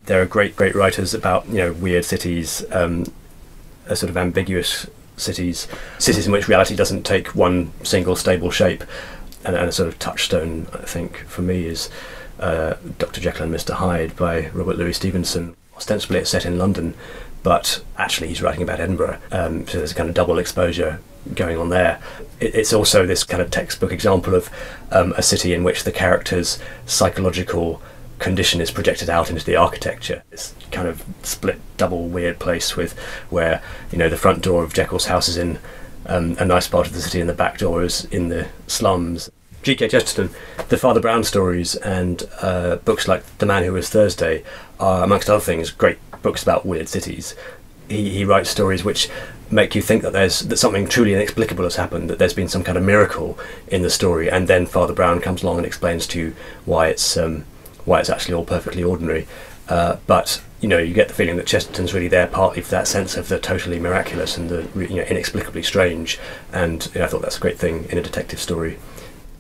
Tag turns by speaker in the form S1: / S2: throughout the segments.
S1: There are great writers about, you know, weird cities, a sort of ambiguous cities in which reality doesn't take one single stable shape. And a sort of touchstone, I think, for me is Dr. Jekyll and Mr. Hyde by Robert Louis Stevenson. Ostensibly it's set in London, but actually he's writing about Edinburgh, so there's a kind of double exposure going on there. It's also this kind of textbook example of a city in which the character's psychological condition is projected out into the architecture. This kind of split double weird place where, you know, the front door of Jekyll's house is in a nice part of the city and the back door is in the slums. G.K. Chesterton, the Father Brown stories and books like The Man Who Was Thursday are, amongst other things, great books about weird cities. He writes stories which make you think that something truly inexplicable has happened, that there's been some kind of miracle in the story, and then Father Brown comes along and explains to you why it's actually all perfectly ordinary. But you know, you get the feeling that Chesterton's really there partly for that sense of the totally miraculous and the, you know, inexplicably strange, and you know, I thought that's a great thing in a detective story.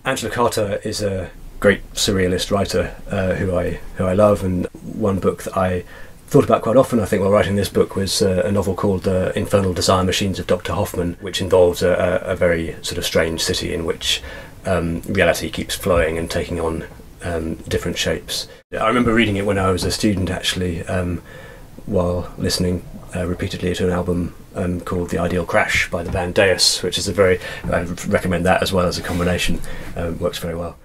S1: Angela Carter is a great surrealist writer who I love, and one book that I thought about quite often, I think, while writing this book was a novel called Infernal Desire Machines of Dr. Hoffman, which involves a very sort of strange city in which reality keeps flowing and taking on different shapes. I remember reading it when I was a student, actually, while listening repeatedly to an album called The Ideal Crash by the band Deus, which is I recommend that as well as a combination. Works very well.